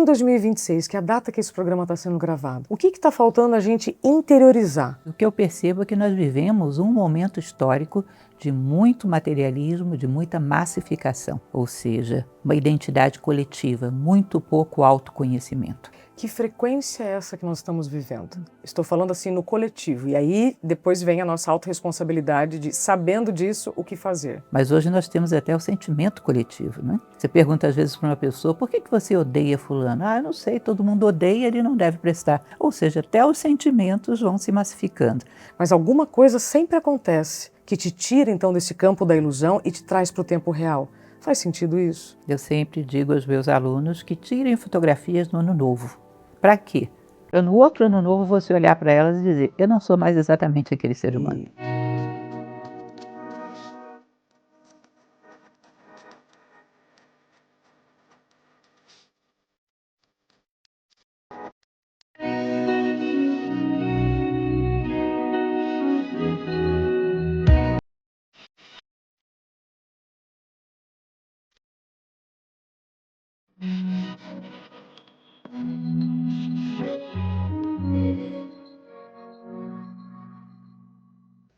em 2026, que é a data que esse programa está sendo gravado, o que está faltando a gente interiorizar? O que eu percebo é que nós vivemos um momento histórico de muito materialismo, de muita massificação, ou seja, uma identidade coletiva, muito pouco autoconhecimento. Que frequência é essa que nós estamos vivendo? Estou falando assim no coletivo, e aí depois vem a nossa autorresponsabilidade de, sabendo disso, o que fazer. Mas hoje nós temos até o sentimento coletivo, né? Você pergunta às vezes para uma pessoa, por que você odeia fulano? Ah, eu não sei, todo mundo odeia, ele não deve prestar. Ou seja, até os sentimentos vão se massificando. Mas alguma coisa sempre acontece que te tira então desse campo da ilusão e te traz para o tempo real. Faz sentido isso? Eu sempre digo aos meus alunos que tirem fotografias no ano novo. Para quê? Para no outro ano novo você olhar para elas e dizer, eu não sou mais exatamente aquele ser humano.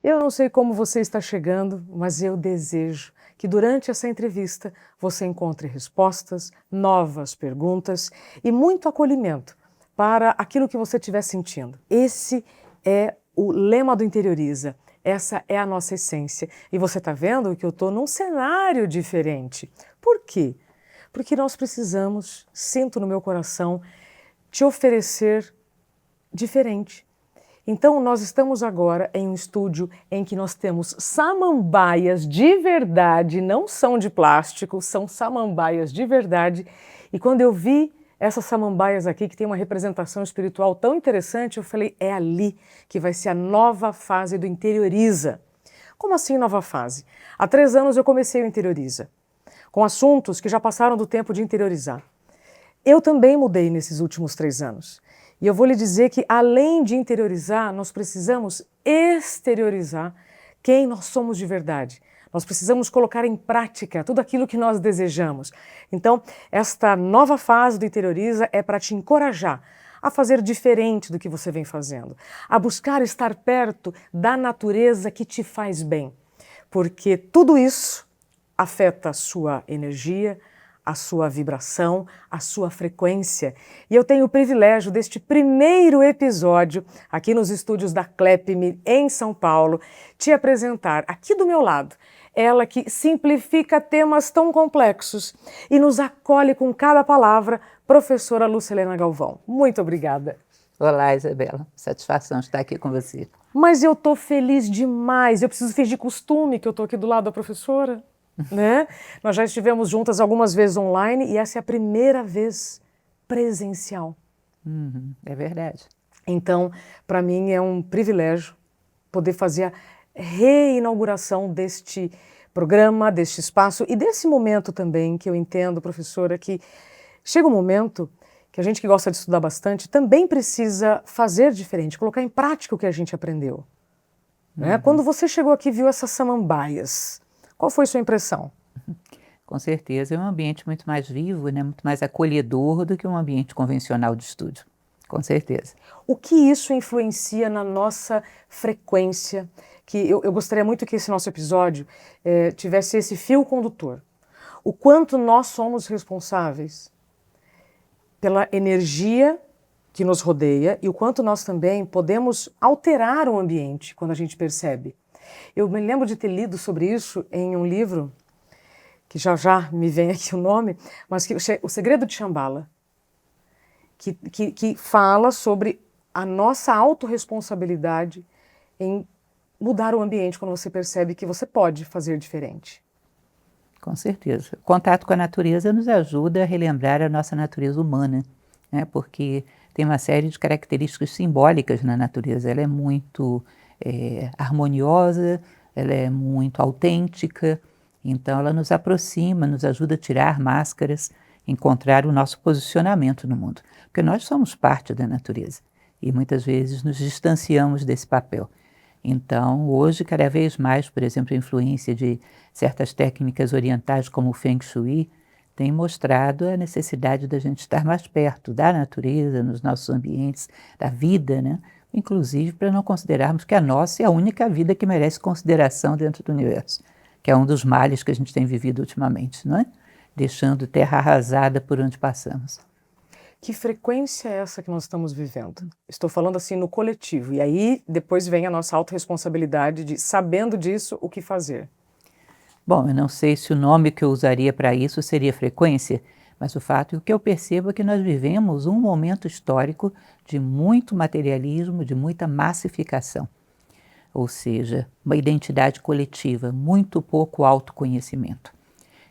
Eu não sei como você está chegando, mas eu desejo que durante essa entrevista você encontre respostas, novas perguntas e muito acolhimento para aquilo que você estiver sentindo. Esse é o lema do Interioriza. Essa é a nossa essência. E você está vendo que eu estou num cenário diferente. Por quê? Porque nós precisamos, sinto no meu coração, te oferecer diferente. Então, nós estamos agora em um estúdio em que nós temos samambaias de verdade, não são de plástico, são samambaias de verdade. E quando eu vi essas samambaias aqui, que tem uma representação espiritual tão interessante, eu falei, é ali que vai ser a nova fase do Interioriza. Como assim nova fase? Há 3 anos eu comecei o Interioriza, com assuntos que já passaram do tempo de interiorizar. Eu também mudei nesses últimos 3 anos. E eu vou lhe dizer que, além de interiorizar, nós precisamos exteriorizar quem nós somos de verdade. Nós precisamos colocar em prática tudo aquilo que nós desejamos. Então, esta nova fase do Interioriza é para te encorajar a fazer diferente do que você vem fazendo, a buscar estar perto da natureza que te faz bem, porque tudo isso afeta a sua energia, a sua vibração, a sua frequência. E eu tenho o privilégio deste primeiro episódio, aqui nos estúdios da Clepme, em São Paulo, te apresentar aqui do meu lado, ela que simplifica temas tão complexos e nos acolhe com cada palavra, professora Lucilena Galvão. Muito obrigada. Olá, Isabela. Satisfação estar aqui com você. Mas eu estou feliz demais. Eu preciso fingir costume que eu estou aqui do lado da professora. Né? Nós já estivemos juntas algumas vezes online e essa é a primeira vez presencial. É verdade. Então, para mim é um privilégio poder fazer a reinauguração deste programa, deste espaço e desse momento também que eu entendo, professora, que chega um momento que a gente que gosta de estudar bastante também precisa fazer diferente, colocar em prática o que a gente aprendeu. Né? Quando você chegou aqui e viu essas samambaias, qual foi sua impressão? Com certeza, é um ambiente muito mais vivo, né? Muito mais acolhedor do que um ambiente convencional de estúdio. Com certeza. O que isso influencia na nossa frequência? Que eu gostaria muito que esse nosso episódio tivesse esse fio condutor. O quanto nós somos responsáveis pela energia que nos rodeia e o quanto nós também podemos alterar o ambiente quando a gente percebe. Eu me lembro de ter lido sobre isso em um livro, que já me vem aqui o nome, mas que O Segredo de Shambhala, que fala sobre a nossa autorresponsabilidade em mudar o ambiente quando você percebe que você pode fazer diferente. Com certeza. O contato com a natureza nos ajuda a relembrar a nossa natureza humana, né? Porque tem uma série de características simbólicas na natureza. Ela é muito harmoniosa, ela é muito autêntica, então ela nos aproxima, nos ajuda a tirar máscaras, encontrar o nosso posicionamento no mundo. Porque nós somos parte da natureza e muitas vezes nos distanciamos desse papel. Então, hoje, cada vez mais, por exemplo, a influência de certas técnicas orientais como o Feng Shui tem mostrado a necessidade da gente estar mais perto da natureza, nos nossos ambientes, da vida, né? Inclusive para não considerarmos que a nossa é a única vida que merece consideração dentro do universo, que é um dos males que a gente tem vivido ultimamente, não é? Deixando terra arrasada por onde passamos. Que frequência é essa que nós estamos vivendo? Estou falando assim no coletivo, e aí depois vem a nossa autorresponsabilidade de, sabendo disso, o que fazer. Bom, eu não sei se o nome que eu usaria para isso seria frequência, mas o fato é que eu percebo é que nós vivemos um momento histórico de muito materialismo, de muita massificação. Ou seja, uma identidade coletiva, muito pouco autoconhecimento.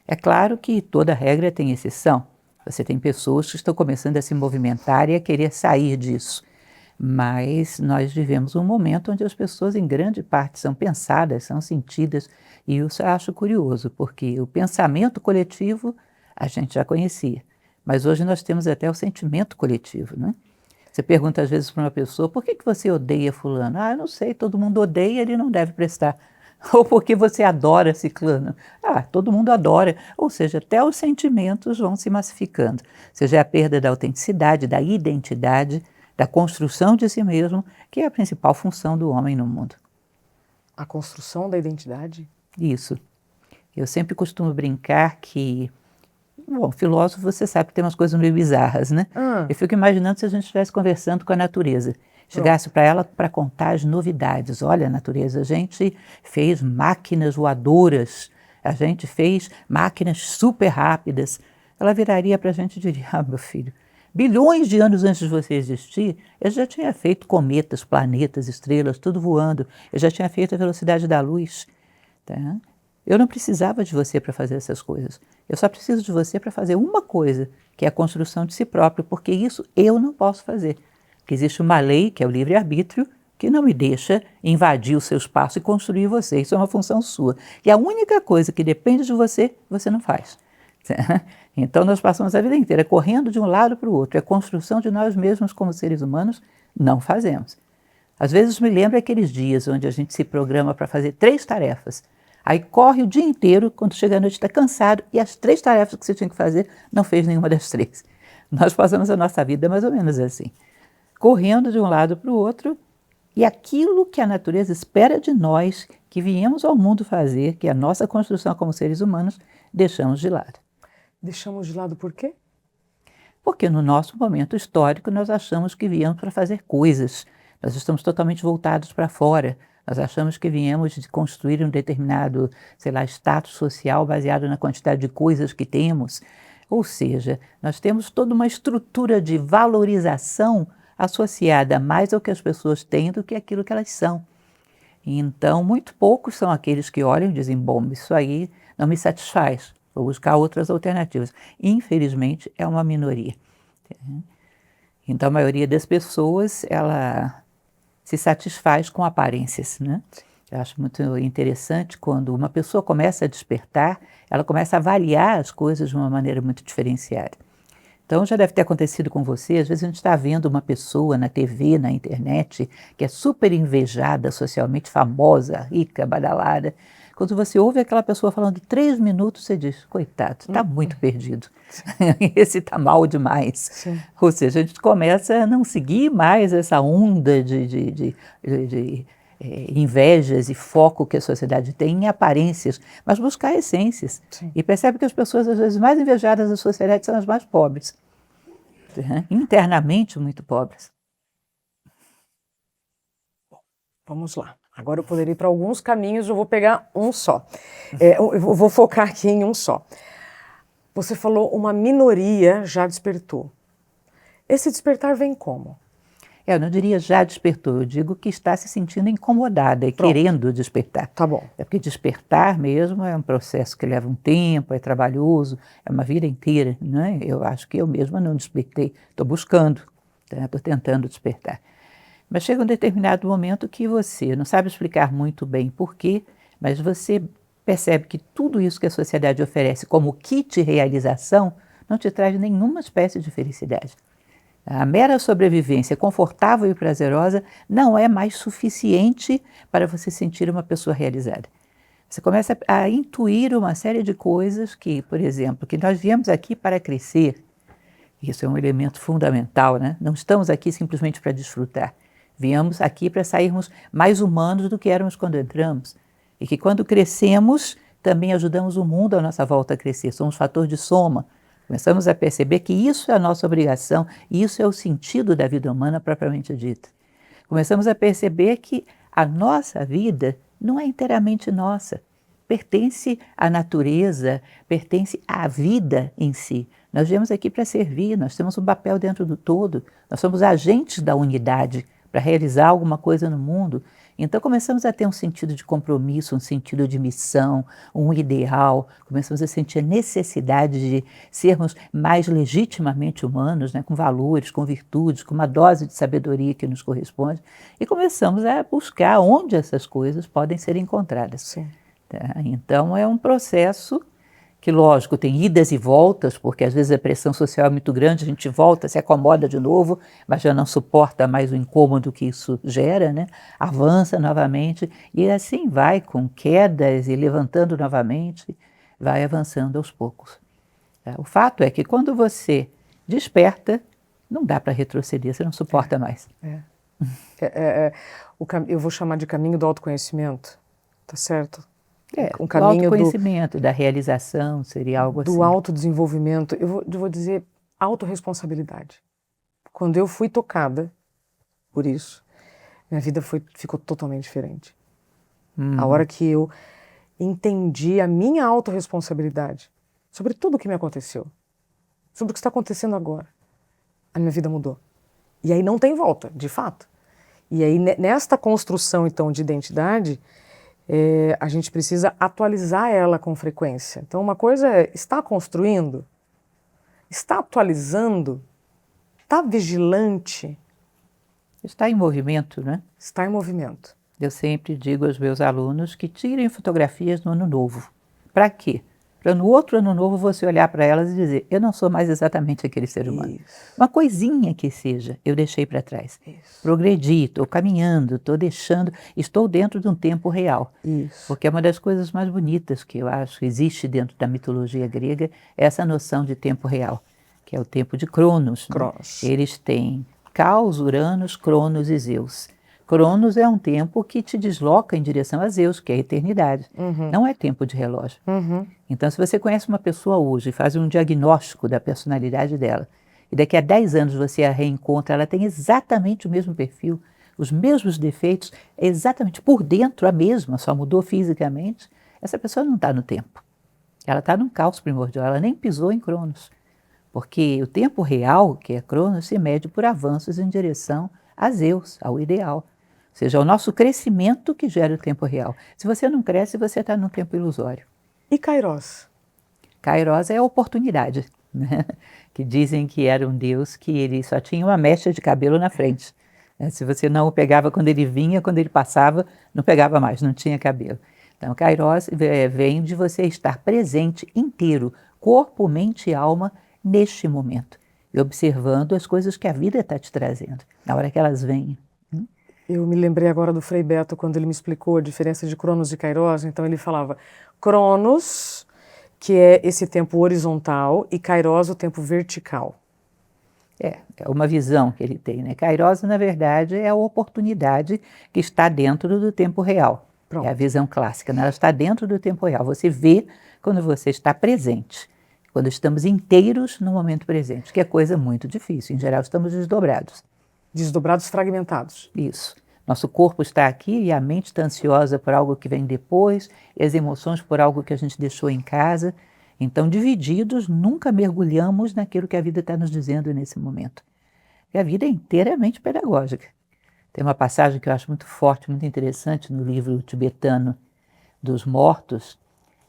É claro que toda regra tem exceção. Você tem pessoas que estão começando a se movimentar e a querer sair disso. Mas nós vivemos um momento onde as pessoas, em grande parte, são pensadas, são sentidas, e isso eu acho curioso, porque o pensamento coletivo a gente já conhecia, mas hoje nós temos até o sentimento coletivo, né? Você pergunta às vezes para uma pessoa, por que você odeia fulano? Ah, eu não sei, todo mundo odeia, ele não deve prestar. Ou porque você adora ciclano? Ah, todo mundo adora. Ou seja, até os sentimentos vão se massificando. Ou seja, é a perda da autenticidade, da identidade, da construção de si mesmo, que é a principal função do homem no mundo. A construção da identidade? Isso. Eu sempre costumo brincar que, bom, filósofo, você sabe que tem umas coisas meio bizarras, né? Eu fico imaginando se a gente estivesse conversando com a natureza, chegasse para ela para contar as novidades. Olha, natureza, a gente fez máquinas voadoras, a gente fez máquinas super rápidas. Ela viraria para a gente e diria, ah, meu filho, bilhões de anos antes de você existir, eu já tinha feito cometas, planetas, estrelas, tudo voando. Eu já tinha feito a velocidade da luz. Tá? Eu não precisava de você para fazer essas coisas. Eu só preciso de você para fazer uma coisa, que é a construção de si próprio, porque isso eu não posso fazer. Porque existe uma lei, que é o livre-arbítrio, que não me deixa invadir o seu espaço e construir você. Isso é uma função sua. E a única coisa que depende de você, você não faz. Então nós passamos a vida inteira correndo de um lado para o outro. A construção de nós mesmos como seres humanos não fazemos. Às vezes me lembro aqueles dias onde a gente se programa para fazer 3 tarefas. Aí corre o dia inteiro, quando chega a noite está cansado e as 3 tarefas que você tinha que fazer não fez nenhuma das 3. Nós passamos a nossa vida mais ou menos assim. Correndo de um lado para o outro e aquilo que a natureza espera de nós, que viemos ao mundo fazer, que é a nossa construção como seres humanos, deixamos de lado. Deixamos de lado por quê? Porque no nosso momento histórico nós achamos que viemos para fazer coisas. Nós estamos totalmente voltados para fora. Nós achamos que viemos de construir um determinado, sei lá, status social baseado na quantidade de coisas que temos. Ou seja, nós temos toda uma estrutura de valorização associada mais ao que as pessoas têm do que aquilo que elas são. Então, muito poucos são aqueles que olham e dizem, bom, isso aí não me satisfaz, vou buscar outras alternativas. Infelizmente, é uma minoria. Então, a maioria das pessoas, ela se satisfaz com aparências, né? Eu acho muito interessante quando uma pessoa começa a despertar, ela começa a avaliar as coisas de uma maneira muito diferenciada. Então, já deve ter acontecido com você, às vezes a gente está vendo uma pessoa na TV, na internet, que é super invejada, socialmente famosa, rica, badalada. Quando você ouve aquela pessoa falando 3 minutos, você diz, coitado, está muito perdido. Esse está mal demais. Sim. Ou seja, a gente começa a não seguir mais essa onda de invejas e foco que a sociedade tem em aparências, mas buscar essências. Sim. E percebe que as pessoas, às vezes, mais invejadas da sociedade são as mais pobres. Internamente muito pobres. Vamos lá. Agora eu poderia ir para alguns caminhos, eu vou pegar um só. Eu vou focar aqui em um só. Você falou uma minoria já despertou. Esse despertar vem como? Eu não diria já despertou, eu digo que está se sentindo incomodada e querendo despertar. Tá bom. É porque despertar mesmo é um processo que leva um tempo, é trabalhoso, é uma vida inteira, né? Eu acho que eu mesma não despertei, estou buscando, estou tentando despertar. Mas chega um determinado momento que você não sabe explicar muito bem por quê, mas você percebe que tudo isso que a sociedade oferece como kit realização não te traz nenhuma espécie de felicidade. A mera sobrevivência confortável e prazerosa não é mais suficiente para você sentir uma pessoa realizada. Você começa a intuir uma série de coisas que, por exemplo, que nós viemos aqui para crescer. Isso é um elemento fundamental, né? Não estamos aqui simplesmente para desfrutar. Viemos aqui para sairmos mais humanos do que éramos quando entramos. E que quando crescemos, também ajudamos o mundo à nossa volta a crescer. Somos fator de soma. Começamos a perceber que isso é a nossa obrigação e isso é o sentido da vida humana propriamente dita. Começamos a perceber que a nossa vida não é inteiramente nossa. Pertence à natureza, pertence à vida em si. Nós viemos aqui para servir, nós temos um papel dentro do todo, nós somos agentes da unidade para realizar alguma coisa no mundo. Então começamos a ter um sentido de compromisso, um sentido de missão, um ideal, começamos a sentir a necessidade de sermos mais legitimamente humanos, né, com valores, com virtudes, com uma dose de sabedoria que nos corresponde, e começamos a buscar onde essas coisas podem ser encontradas. Sim. Tá? Então é um processo que, lógico, tem idas e voltas, porque às vezes a pressão social é muito grande, a gente volta, se acomoda de novo, mas já não suporta mais o incômodo que isso gera, né? Avança novamente e assim vai, com quedas e levantando novamente, vai avançando aos poucos. Tá? O fato é que quando você desperta, não dá para retroceder, você não suporta mais. Eu vou chamar de caminho do autoconhecimento, tá certo? Um caminho do autoconhecimento, da realização, seria algo assim. Do autodesenvolvimento, eu vou dizer autorresponsabilidade. Quando eu fui tocada por isso, minha vida ficou totalmente diferente. A hora que eu entendi a minha autorresponsabilidade sobre tudo o que me aconteceu, sobre o que está acontecendo agora, a minha vida mudou. E aí não tem volta, de fato. E aí nesta construção, então, de identidade, a gente precisa atualizar ela com frequência. Então, uma coisa é estar construindo, está atualizando, está vigilante. Está em movimento, né? Está em movimento. Eu sempre digo aos meus alunos que tirem fotografias no ano novo. Para quê? Para no outro ano novo você olhar para elas e dizer, eu não sou mais exatamente aquele ser humano. Isso. Uma coisinha que seja, eu deixei para trás. Isso. Progredi, estou caminhando, estou deixando, estou dentro de um tempo real. Isso. Porque é uma das coisas mais bonitas que eu acho que existe dentro da mitologia grega, é essa noção de tempo real, que é o tempo de Cronos. Cronos. Né? Eles têm Caos, Uranus, Cronos e Zeus. Cronos é um tempo que te desloca em direção a Zeus, que é a eternidade. Não é tempo de relógio. Então, se você conhece uma pessoa hoje e faz um diagnóstico da personalidade dela, e daqui a 10 anos você a reencontra, ela tem exatamente o mesmo perfil, os mesmos defeitos, exatamente por dentro a mesma, só mudou fisicamente, essa pessoa não está no tempo. Ela está num caos primordial, ela nem pisou em Cronos. Porque o tempo real, que é Cronos, se mede por avanços em direção a Zeus, ao ideal. Ou seja, é o nosso crescimento que gera o tempo real. Se você não cresce, você está num tempo ilusório. E Kairos? Kairos é a oportunidade, né? Que dizem que era um deus que ele só tinha uma mecha de cabelo na frente. Se você não o pegava quando ele vinha, quando ele passava, não pegava mais, não tinha cabelo. Então, Kairos vem de você estar presente inteiro, corpo, mente e alma, neste momento. E observando as coisas que a vida está te trazendo, na hora que elas vêm. Eu me lembrei agora do Frei Beto, quando ele me explicou a diferença de Cronos e Kairos. Então ele falava Cronos, que é esse tempo horizontal, e Kairos, o tempo vertical. É uma visão que ele tem, né? Kairos, na verdade, é a oportunidade que está dentro do tempo real. Pronto. É a visão clássica, né? Ela está dentro do tempo real. Você vê quando você está presente, quando estamos inteiros no momento presente, que é coisa muito difícil. Em geral, estamos desdobrados. Desdobrados, fragmentados. Isso. Nosso corpo está aqui e a mente está ansiosa por algo que vem depois, e as emoções por algo que a gente deixou em casa. Então, divididos, nunca mergulhamos naquilo que a vida está nos dizendo nesse momento. E a vida é inteiramente pedagógica. Tem uma passagem que eu acho muito forte, muito interessante no livro tibetano dos mortos,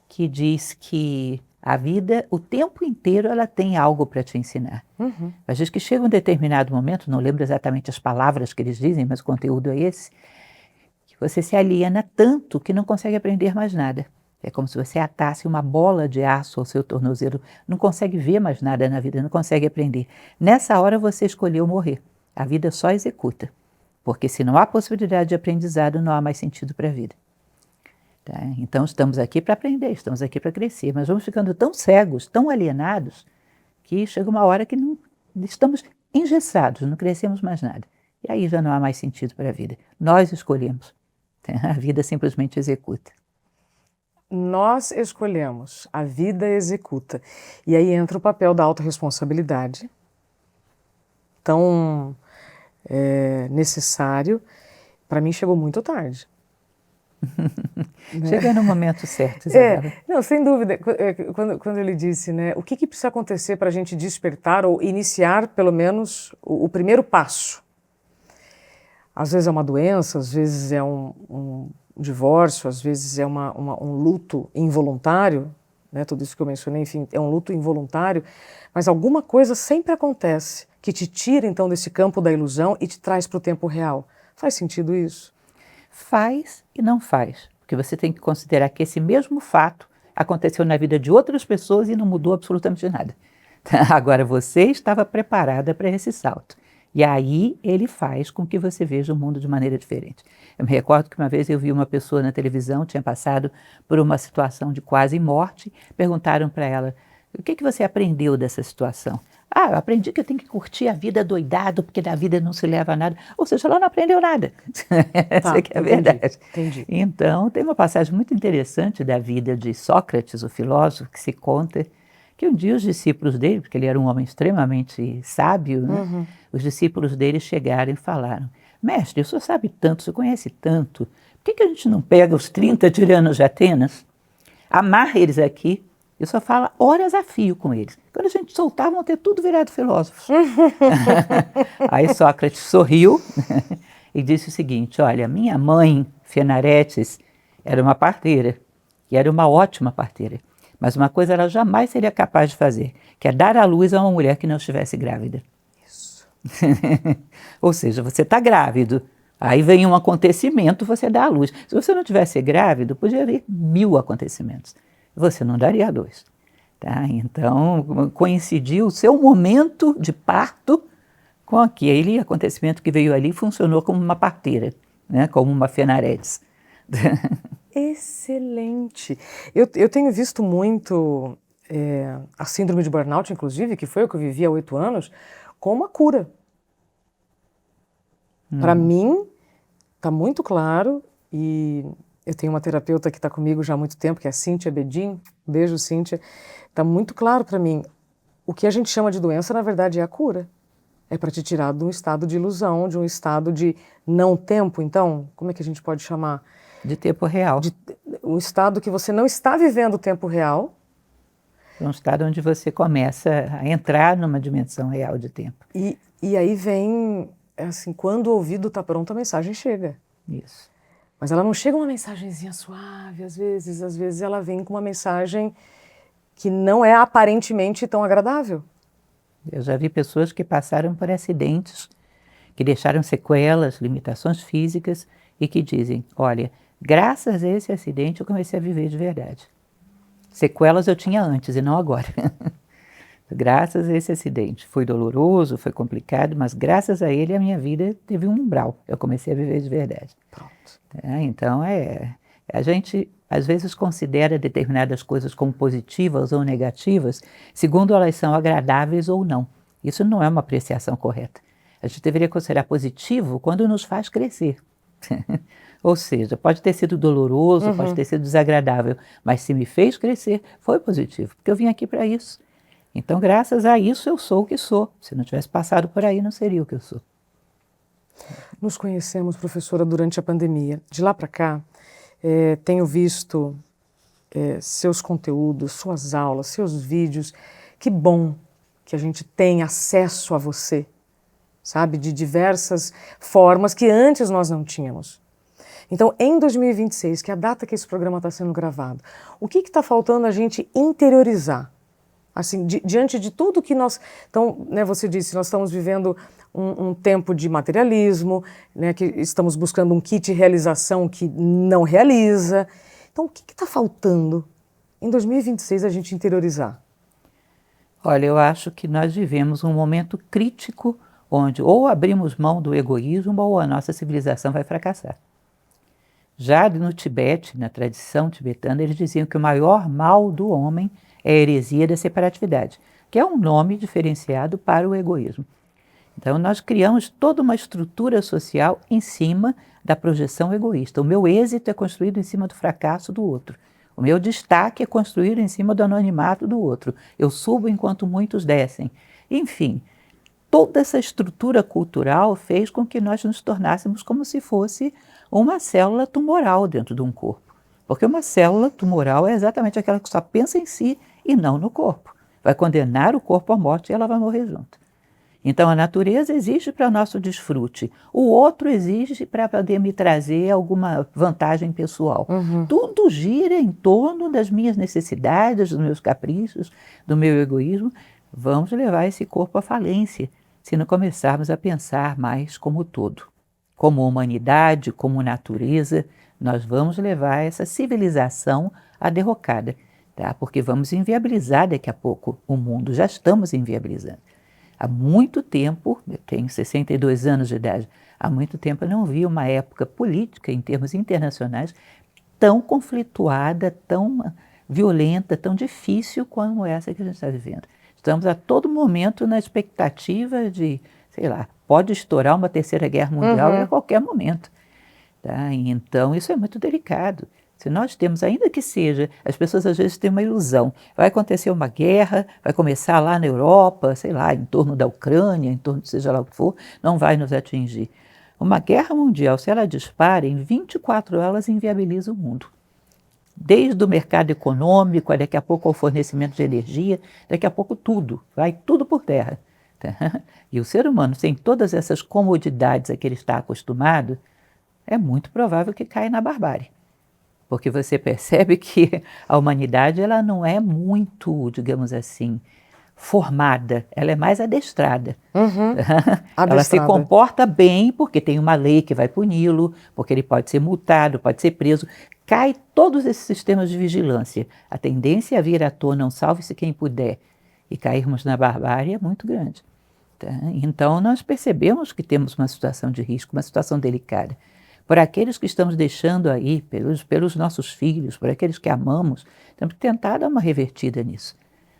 que diz que a vida, o tempo inteiro, ela tem algo para te ensinar. Às vezes que chega um determinado momento, não lembro exatamente as palavras que eles dizem, mas o conteúdo é esse, que você se aliena tanto que não consegue aprender mais nada. É como se você atasse uma bola de aço ao seu tornozelo, não consegue ver mais nada na vida, não consegue aprender. Nessa hora você escolheu morrer. A vida só executa, porque se não há possibilidade de aprendizado, não há mais sentido para a vida. Tá? Então, estamos aqui para aprender, estamos aqui para crescer, mas vamos ficando tão cegos, tão alienados, que chega uma hora que não, estamos engessados, não crescemos mais nada. E aí já não há mais sentido para a vida. Nós escolhemos. Tá? A vida simplesmente executa. Nós escolhemos, a vida executa. E aí entra o papel da autorresponsabilidade, tão necessário. Para mim chegou muito tarde. Chega no momento certo, Isabela. Não, sem dúvida. Quando ele disse, né, o que precisa acontecer para a gente despertar ou iniciar, pelo menos, o primeiro passo? Às vezes é uma doença, às vezes é um divórcio, às vezes é um luto involuntário, né, tudo isso que eu mencionei, enfim, é um luto involuntário, mas alguma coisa sempre acontece que te tira, então, desse campo da ilusão e te traz para o tempo real. Faz sentido isso? Faz e não faz, porque você tem que considerar que esse mesmo fato aconteceu na vida de outras pessoas e não mudou absolutamente nada. Agora, você estava preparada para esse salto. E aí ele faz com que você veja o mundo de maneira diferente. Eu me recordo que uma vez eu vi uma pessoa na televisão, tinha passado por uma situação de quase morte, perguntaram para ela, o que você aprendeu dessa situação? Ah, eu aprendi que eu tenho que curtir a vida doidado, porque da vida não se leva a nada. Ou seja, ela não aprendeu nada. Essa que é a verdade. Entendi. Então, tem uma passagem muito interessante da vida de Sócrates, o filósofo, que se conta que um dia os discípulos dele, porque ele era um homem extremamente sábio, né? Os discípulos dele chegaram e falaram, mestre, o senhor sabe tanto, o senhor conhece tanto, por que a gente não pega os 30 tiranos de Atenas, amarra eles aqui, e só fala horas a fio com eles. Quando a gente soltar, vão ter tudo virado filósofos. Aí Sócrates sorriu e disse o seguinte, olha, minha mãe, Fenaretes, era uma parteira, e era uma ótima parteira. Mas uma coisa ela jamais seria capaz de fazer, que é dar à luz a uma mulher que não estivesse grávida. Isso. Ou seja, você está grávido, aí vem um acontecimento, você dá à luz. Se você não tivesse grávido, podia haver 1000 acontecimentos. Você não daria a luz. Tá? Então, coincidiu o seu momento de parto com aquele acontecimento que veio ali, funcionou como uma parteira, né? Como uma Fenaretes. Excelente. Eu tenho visto muito a síndrome de burnout, inclusive, que foi o que eu vivi há 8 anos, como uma cura. Para mim, está muito claro, e eu tenho uma terapeuta que está comigo já há muito tempo, que é a Cíntia Bedin. Beijo, Cíntia. Está muito claro para mim. O que a gente chama de doença, na verdade, é a cura. É para te tirar de um estado de ilusão, de um estado de não tempo. Então, como é que a gente pode chamar? De tempo real. Um estado que você não está vivendo o tempo real. É um estado onde você começa a entrar numa dimensão real de tempo. E aí vem, assim, quando o ouvido está pronto, a mensagem chega. Isso. Mas ela não chega uma mensagenzinha suave, às vezes ela vem com uma mensagem que não é aparentemente tão agradável. Eu já vi pessoas que passaram por acidentes, que deixaram sequelas, limitações físicas e que dizem, olha, graças a esse acidente eu comecei a viver de verdade. Sequelas eu tinha antes e não agora. Graças a esse acidente. Foi doloroso, foi complicado, mas graças a ele a minha vida teve um umbral. Eu comecei a viver de verdade. Pronto. Então, a gente às vezes considera determinadas coisas como positivas ou negativas, segundo elas são agradáveis ou não. Isso não é uma apreciação correta. A gente deveria considerar positivo quando nos faz crescer. Ou seja, pode ter sido doloroso, pode ter sido desagradável, mas se me fez crescer, foi positivo, porque eu vim aqui para isso. Então, graças a isso, eu sou o que sou. Se não tivesse passado por aí, não seria o que eu sou. Nos conhecemos, professora, durante a pandemia. De lá para cá, tenho visto seus conteúdos, suas aulas, seus vídeos. Que bom que a gente tem acesso a você, sabe? De diversas formas que antes nós não tínhamos. Então, em 2026, que é a data que esse programa está sendo gravado, o que está faltando a gente interiorizar? Assim, diante de tudo que nós... Então, né, você disse, nós estamos vivendo um tempo de materialismo, né, que estamos buscando um kit realização que não realiza. Então, o que está faltando em 2026 a gente interiorizar? Olha, eu acho que nós vivemos um momento crítico onde ou abrimos mão do egoísmo ou a nossa civilização vai fracassar. Já no Tibete, na tradição tibetana, eles diziam que o maior mal do homem é a heresia da separatividade, que é um nome diferenciado para o egoísmo. Então, nós criamos toda uma estrutura social em cima da projeção egoísta. O meu êxito é construído em cima do fracasso do outro. O meu destaque é construído em cima do anonimato do outro. Eu subo enquanto muitos descem. Enfim, toda essa estrutura cultural fez com que nós nos tornássemos como se fosse uma célula tumoral dentro de um corpo. Porque uma célula tumoral é exatamente aquela que só pensa em si e não no corpo. Vai condenar o corpo à morte e ela vai morrer junto. Então, a natureza exige para nosso desfrute, o outro exige para poder me trazer alguma vantagem pessoal. Tudo gira em torno das minhas necessidades, dos meus caprichos, do meu egoísmo. Vamos levar esse corpo à falência se não começarmos a pensar mais como todo. Como humanidade, como natureza, nós vamos levar essa civilização à derrocada, tá? Porque vamos inviabilizar daqui a pouco o mundo, já estamos inviabilizando. Há muito tempo, eu tenho 62 anos de idade, há muito tempo eu não vi uma época política, em termos internacionais, tão conflituada, tão violenta, tão difícil como essa que a gente está vivendo. Estamos a todo momento na expectativa de, sei lá, pode estourar uma terceira guerra mundial a qualquer momento. Tá? Então, isso é muito delicado. Se nós temos, ainda que seja, as pessoas às vezes têm uma ilusão, vai acontecer uma guerra, vai começar lá na Europa, sei lá, em torno da Ucrânia, em torno de seja lá o que for, não vai nos atingir. Uma guerra mundial, se ela dispara, em 24 horas inviabiliza o mundo. Desde o mercado econômico, daqui a pouco ao fornecimento de energia, daqui a pouco tudo, vai tudo por terra. Tá? E o ser humano, sem todas essas comodidades a que ele está acostumado, é muito provável que caia na barbárie. Porque você percebe que a humanidade ela não é muito, digamos assim, formada, ela é mais adestrada. Ela se comporta bem porque tem uma lei que vai puni-lo, porque ele pode ser multado, pode ser preso. Cai todos esses sistemas de vigilância. A tendência a vir à tona, salve-se quem puder, e cairmos na barbárie é muito grande. Tá? Então nós percebemos que temos uma situação de risco, uma situação delicada. Por aqueles que estamos deixando aí, pelos nossos filhos, por aqueles que amamos, temos que tentar dar uma revertida nisso,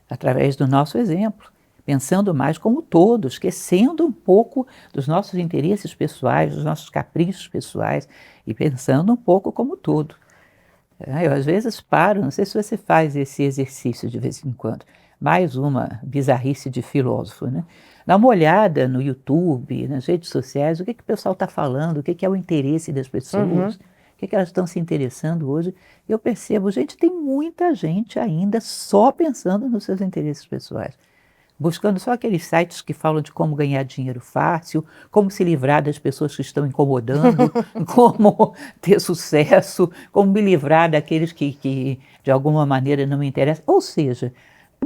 através do nosso exemplo, pensando mais como todos, esquecendo um pouco dos nossos interesses pessoais, dos nossos caprichos pessoais e pensando um pouco como todo. Eu às vezes paro, não sei se você faz esse exercício de vez em quando, mais uma bizarrice de filósofo, né? Dá uma olhada no YouTube, nas redes sociais, o que o pessoal está falando, o que é o interesse das pessoas, o que elas estão se interessando hoje. Eu percebo, gente, tem muita gente ainda só pensando nos seus interesses pessoais, buscando só aqueles sites que falam de como ganhar dinheiro fácil, como se livrar das pessoas que estão incomodando, como ter sucesso, como me livrar daqueles que de alguma maneira não me interessam. Ou seja,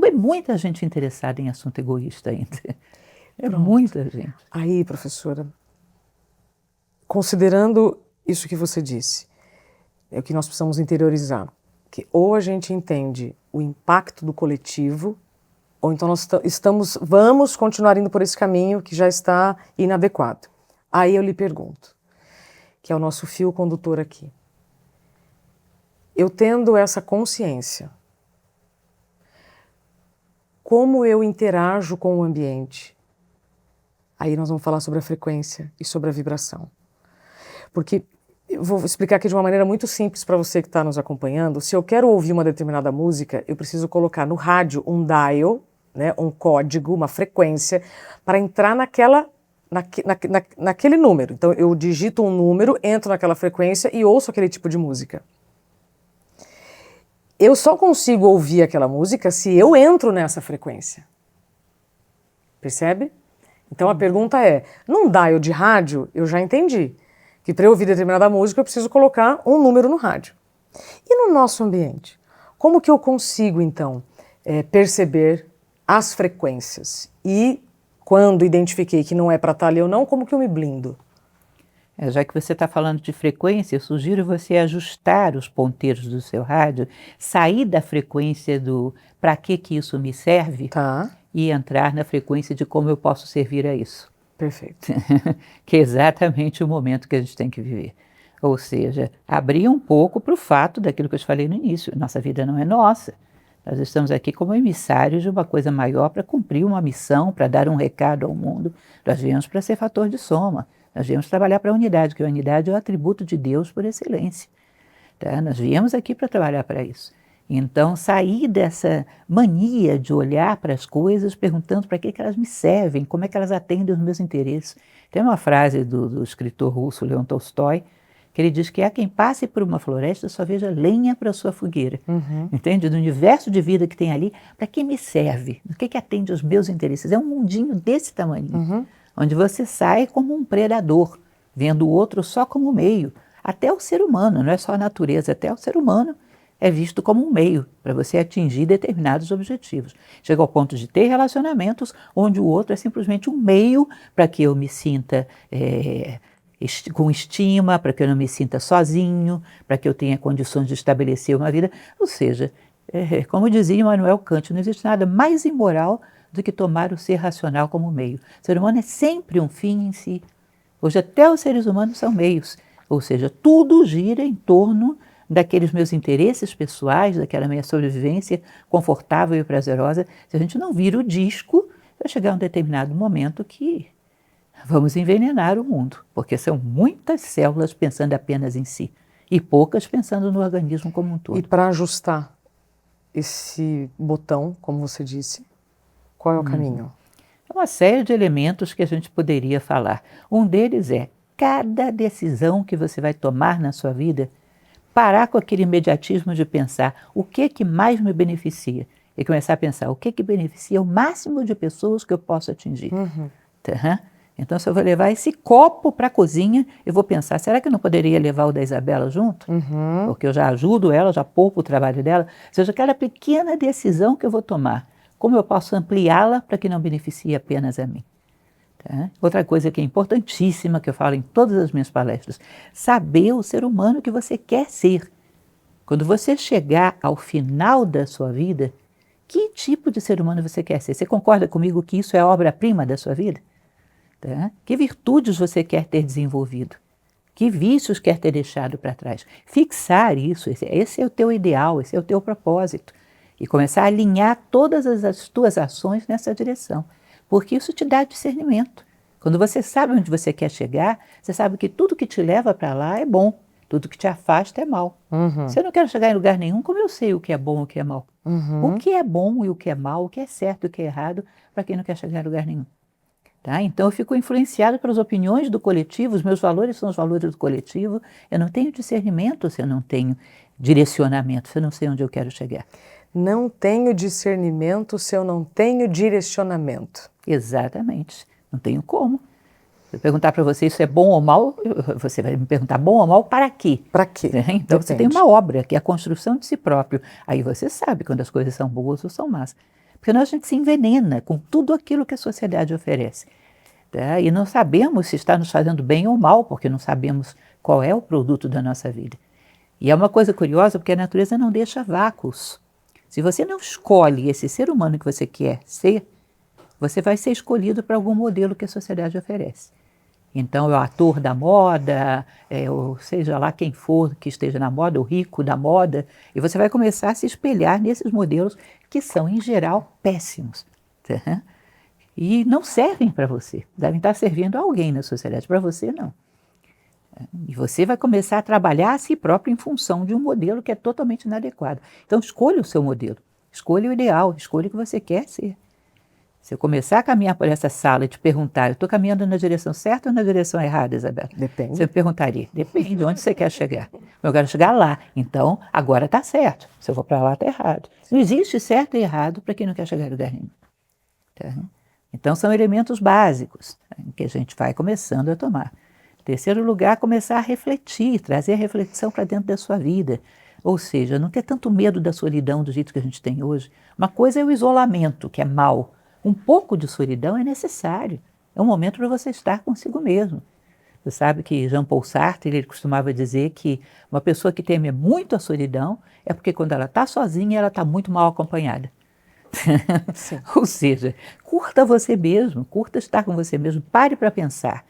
é muita gente interessada em assunto egoísta ainda. É muita gente. Aí, professora, considerando isso que você disse, é o que nós precisamos interiorizar, que ou a gente entende o impacto do coletivo, ou então nós vamos continuar indo por esse caminho que já está inadequado. Aí eu lhe pergunto, que é o nosso fio condutor aqui. Eu tendo essa consciência, como eu interajo com o ambiente? Aí nós vamos falar sobre a frequência e sobre a vibração. Porque eu vou explicar aqui de uma maneira muito simples para você que está nos acompanhando. Se eu quero ouvir uma determinada música, eu preciso colocar no rádio um dial, né, um código, uma frequência, para entrar naquele número. Então eu digito um número, entro naquela frequência e ouço aquele tipo de música. Eu só consigo ouvir aquela música se eu entro nessa frequência. Percebe? Então a pergunta é, num dial de rádio, eu já entendi que para eu ouvir determinada música eu preciso colocar um número no rádio. E no nosso ambiente? Como que eu consigo, então, perceber as frequências? E quando identifiquei que não é para estar ali ou não, como que eu me blindo? Já que você está falando de frequência, eu sugiro você ajustar os ponteiros do seu rádio, sair da frequência do para que isso me serve, Tá. E entrar na frequência de como eu posso servir a isso. Perfeito. Que é exatamente o momento que a gente tem que viver. Ou seja, abrir um pouco para o fato daquilo que eu te falei no início. Nossa vida não é nossa. Nós estamos aqui como emissários de uma coisa maior para cumprir uma missão, para dar um recado ao mundo. Nós viemos para ser fator de soma. Nós viemos trabalhar para a unidade, que a unidade é o atributo de Deus por excelência. Tá? Nós viemos aqui para trabalhar para isso. Então, sair dessa mania de olhar para as coisas perguntando para que elas me servem, como é que elas atendem os meus interesses. Tem uma frase do escritor russo Leon Tolstói, que ele diz que há quem passe por uma floresta só veja lenha para a sua fogueira. Entende? Do universo de vida que tem ali, para que me serve? Do que atende aos meus interesses? É um mundinho desse tamanho, onde você sai como um predador, vendo o outro só como meio. Até o ser humano, não é só a natureza, até o ser humano é visto como um meio para você atingir determinados objetivos. Chega ao ponto de ter relacionamentos onde o outro é simplesmente um meio para que eu me sinta com estima, para que eu não me sinta sozinho, para que eu tenha condições de estabelecer uma vida. Ou seja, como dizia Immanuel Kant, não existe nada mais imoral do que tomar o ser racional como meio. O ser humano é sempre um fim em si. Hoje até os seres humanos são meios. Ou seja, tudo gira em torno daqueles meus interesses pessoais, daquela minha sobrevivência confortável e prazerosa. Se a gente não vira o disco, vai chegar um determinado momento que vamos envenenar o mundo, porque são muitas células pensando apenas em si e poucas pensando no organismo como um todo. E para ajustar esse botão, como você disse, qual é o caminho? É uma série de elementos que a gente poderia falar. Um deles é cada decisão que você vai tomar na sua vida, parar com aquele imediatismo de pensar o que mais me beneficia e começar a pensar o que beneficia o máximo de pessoas que eu posso atingir. Tá? Então, se eu vou levar esse copo para a cozinha, eu vou pensar, será que eu não poderia levar o da Isabela junto? Porque eu já ajudo ela, já poupo o trabalho dela. Ou seja, aquela pequena decisão que eu vou tomar, como eu posso ampliá-la para que não beneficie apenas a mim? Tá? Outra coisa que é importantíssima, que eu falo em todas as minhas palestras, saber o ser humano que você quer ser. Quando você chegar ao final da sua vida, que tipo de ser humano você quer ser? Você concorda comigo que isso é a obra-prima da sua vida? Tá? Que virtudes você quer ter desenvolvido? Que vícios quer ter deixado para trás? Fixar isso, esse é o teu ideal, esse é o teu propósito. E começar a alinhar todas as tuas ações nessa direção. Porque isso te dá discernimento. Quando você sabe onde você quer chegar, você sabe que tudo que te leva para lá é bom, tudo que te afasta é mal. Se eu não quero chegar em lugar nenhum, como eu sei o que é bom e o que é mal? O que é bom e o que é mal, o que é certo e o que é errado, para quem não quer chegar em lugar nenhum? Tá? Então eu fico influenciado pelas opiniões do coletivo, os meus valores são os valores do coletivo, eu não tenho discernimento se eu não tenho direcionamento, se eu não sei onde eu quero chegar. Não tenho discernimento se eu não tenho direcionamento. Exatamente, não tenho como. Se eu perguntar para você isso é bom ou mal, você vai me perguntar bom ou mal para quê? Para quê? Então você tem uma obra, que é a construção de si próprio. Aí você sabe quando as coisas são boas ou são más. Porque nós a gente se envenena com tudo aquilo que a sociedade oferece. Tá? E não sabemos se está nos fazendo bem ou mal, porque não sabemos qual é o produto da nossa vida. E é uma coisa curiosa, porque a natureza não deixa vácuos. Se você não escolhe esse ser humano que você quer ser, você vai ser escolhido para algum modelo que a sociedade oferece. Então, é o ator da moda, ou seja lá quem for que esteja na moda, o rico da moda, e você vai começar a se espelhar nesses modelos que são, em geral, péssimos. Tá? E não servem para você, devem estar servindo a alguém na sociedade, para você não. E você vai começar a trabalhar a si próprio em função de um modelo que é totalmente inadequado. Então, escolha o seu modelo, escolha o ideal, escolha o que você quer ser. Se eu começar a caminhar por essa sala e te perguntar, eu estou caminhando na direção certa ou na direção errada, Isabela? Depende. Você me perguntaria, depende de onde você quer chegar. Eu quero chegar lá, então agora está certo. Se eu vou para lá, está errado. Não existe certo e errado para quem não quer chegar em lugar nenhum. Tá? Então são elementos básicos, tá, que a gente vai começando a tomar. Terceiro lugar, começar a refletir, trazer a reflexão para dentro da sua vida. Ou seja, não ter tanto medo da solidão do jeito que a gente tem hoje. Uma coisa é o isolamento, que é mau. Um pouco de solidão é necessário. É um momento para você estar consigo mesmo. Você sabe que Jean-Paul Sartre ele costumava dizer que uma pessoa que teme muito a solidão é porque quando ela está sozinha, ela está muito mal acompanhada. Ou seja, curta você mesmo, curta estar com você mesmo, pare para pensar.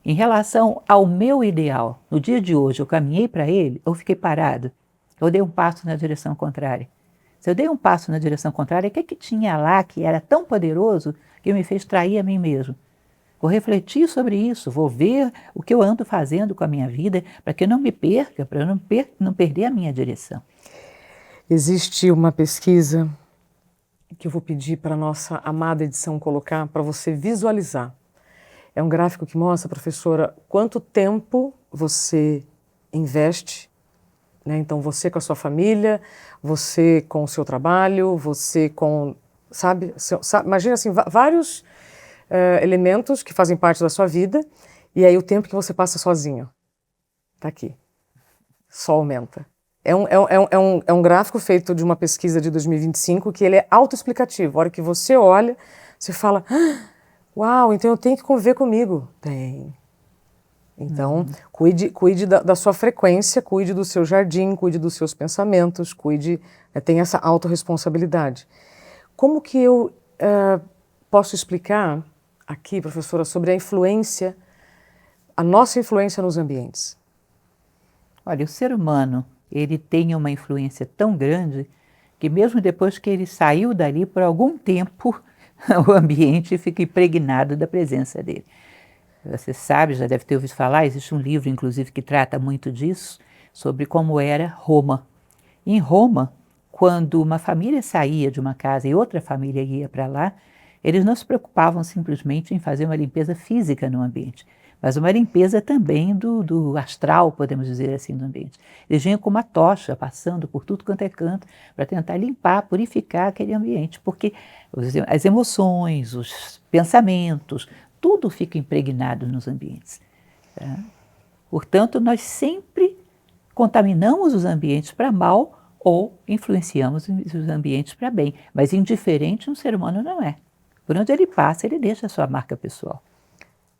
Em relação ao meu ideal, no dia de hoje, eu caminhei para ele, eu fiquei parado, eu dei um passo na direção contrária. Se eu dei um passo na direção contrária, o que tinha lá que era tão poderoso que me fez trair a mim mesmo? Vou refletir sobre isso, vou ver o que eu ando fazendo com a minha vida para que eu não me perca, para eu não perder a minha direção. Existe uma pesquisa que eu vou pedir para a nossa amada edição colocar para você visualizar. É um gráfico que mostra, professora, quanto tempo você investe, né? Então você com a sua família, você com o seu trabalho, você com, sabe, imagina assim, vários elementos que fazem parte da sua vida, e aí o tempo que você passa sozinho. Está aqui. Só aumenta. É um gráfico feito de uma pesquisa de 2025 que ele é autoexplicativo. A hora que você olha, você fala, uau, então eu tenho que conviver comigo. Tem. Então, cuide da sua frequência, cuide do seu jardim, cuide dos seus pensamentos, tenha essa autorresponsabilidade. Como que eu posso explicar aqui, professora, sobre a nossa influência nos ambientes? Olha, o ser humano, ele tem uma influência tão grande que mesmo depois que ele saiu dali, por algum tempo, o ambiente fica impregnado da presença dele. Você sabe, já deve ter ouvido falar, existe um livro, inclusive, que trata muito disso, sobre como era Roma. Em Roma, quando uma família saía de uma casa e outra família ia para lá, eles não se preocupavam simplesmente em fazer uma limpeza física no ambiente, mas uma limpeza também do astral, podemos dizer assim, do ambiente. Eles vinham com uma tocha, passando por tudo quanto é canto, para tentar limpar, purificar aquele ambiente, porque as emoções, os pensamentos, tudo fica impregnado nos ambientes. Tá? Portanto, nós sempre contaminamos os ambientes para mal ou influenciamos os ambientes para bem, mas indiferente um ser humano não é. Por onde ele passa, ele deixa a sua marca pessoal.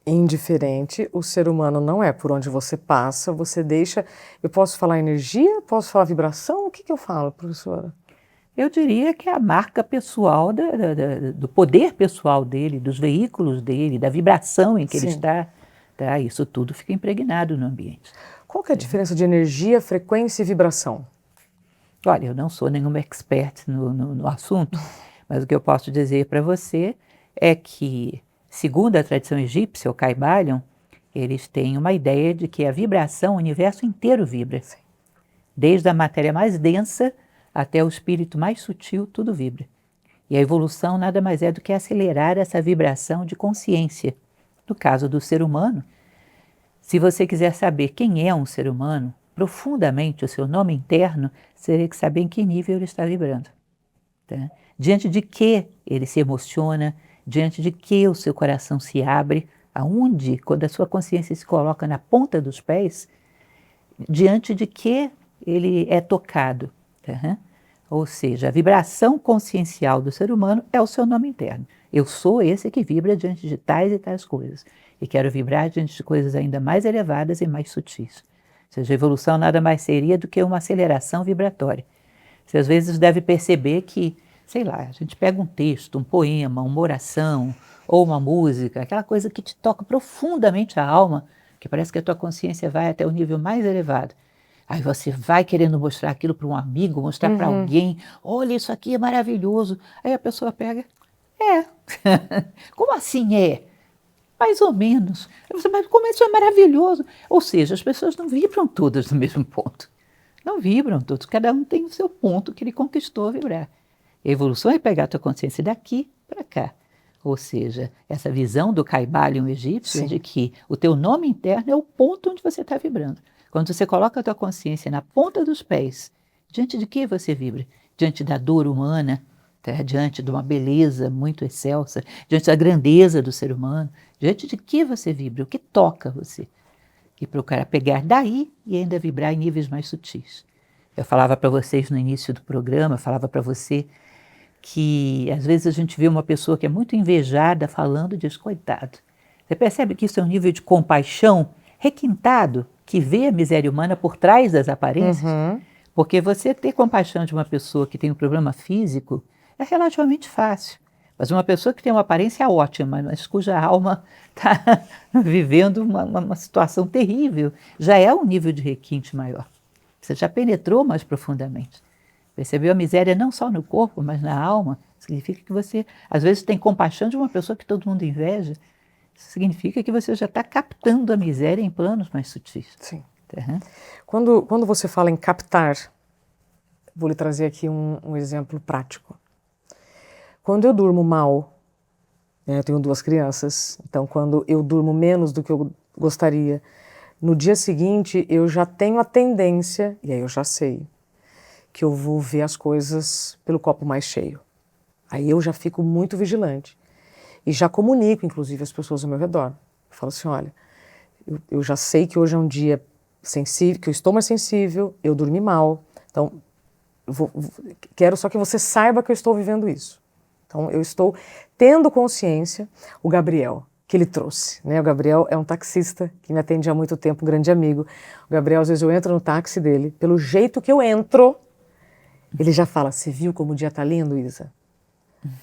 Indiferente, o ser humano não é. Por onde você passa, você deixa... Eu posso falar energia? Posso falar vibração? O que eu falo, professora? Eu diria que é a marca pessoal, do poder pessoal dele, dos veículos dele, da vibração em que ele está. Tá? Isso tudo fica impregnado no ambiente. Qual que é a diferença de energia, frequência e vibração? Olha, eu não sou nenhuma expert no assunto, mas o que eu posso dizer para você é que, segundo a tradição egípcia, o Kybalion, eles têm uma ideia de que a vibração, o universo inteiro vibra. Sim. Desde a matéria mais densa até o espírito mais sutil, tudo vibra. E a evolução nada mais é do que acelerar essa vibração de consciência. No caso do ser humano, se você quiser saber quem é um ser humano, profundamente o seu nome interno, você teria que saber em que nível ele está vibrando. Tá? Diante de que ele se emociona, diante de que o seu coração se abre, aonde, quando a sua consciência se coloca na ponta dos pés, diante de que ele é tocado. Tá? Ou seja, a vibração consciencial do ser humano é o seu nome interno. Eu sou esse que vibra diante de tais e tais coisas. E quero vibrar diante de coisas ainda mais elevadas e mais sutis. Ou seja, a evolução nada mais seria do que uma aceleração vibratória. Você às vezes deve perceber que, sei lá, a gente pega um texto, um poema, uma oração ou uma música, aquela coisa que te toca profundamente a alma, que parece que a tua consciência vai até o nível mais elevado. Aí você vai querendo mostrar aquilo para um amigo, mostrar para alguém, olha, isso aqui é maravilhoso. Aí a pessoa pega, como assim é? Mais ou menos. Mas como isso é maravilhoso? Ou seja, as pessoas não vibram todas no mesmo ponto. Não vibram todos, cada um tem o seu ponto que ele conquistou a vibrar. A evolução é pegar a tua consciência daqui para cá. Ou seja, essa visão do Kybalion egípcio é de que o teu nome interno é o ponto onde você está vibrando. Quando você coloca a tua consciência na ponta dos pés, diante de que você vibra? Diante da dor humana, tá? Diante de uma beleza muito excelsa, diante da grandeza do ser humano, diante de que você vibra? O que toca você? E procurar pegar daí e ainda vibrar em níveis mais sutis. Eu falava para vocês no início do programa, falava para você que às vezes a gente vê uma pessoa que é muito invejada falando disso, coitado. Você percebe que isso é um nível de compaixão requintado, que vê a miséria humana por trás das aparências? Porque você ter compaixão de uma pessoa que tem um problema físico é relativamente fácil. Mas uma pessoa que tem uma aparência ótima, mas cuja alma está vivendo uma situação terrível, já é um nível de requinte maior. Você já penetrou mais profundamente. Percebeu a miséria não só no corpo, mas na alma. Significa que você, às vezes, tem compaixão de uma pessoa que todo mundo inveja. Isso significa que você já está captando a miséria em planos mais sutis. Sim. Uhum. Quando você fala em captar, vou lhe trazer aqui um exemplo prático. Quando eu durmo mal, eu tenho 2 crianças, então quando eu durmo menos do que eu gostaria, no dia seguinte eu já tenho a tendência, e aí eu já sei, que eu vou ver as coisas pelo copo mais cheio. Aí eu já fico muito vigilante. E já comunico, inclusive, às pessoas ao meu redor. Eu falo assim, olha, eu já sei que hoje é um dia sensível, que eu estou mais sensível, eu dormi mal, então quero só que você saiba que eu estou vivendo isso. Então eu estou tendo consciência, o Gabriel, que ele trouxe, né? O Gabriel é um taxista que me atende há muito tempo, um grande amigo. O Gabriel, às vezes eu entro no táxi dele, pelo jeito que eu entro, ele já fala, você viu como o dia tá lindo, Isa?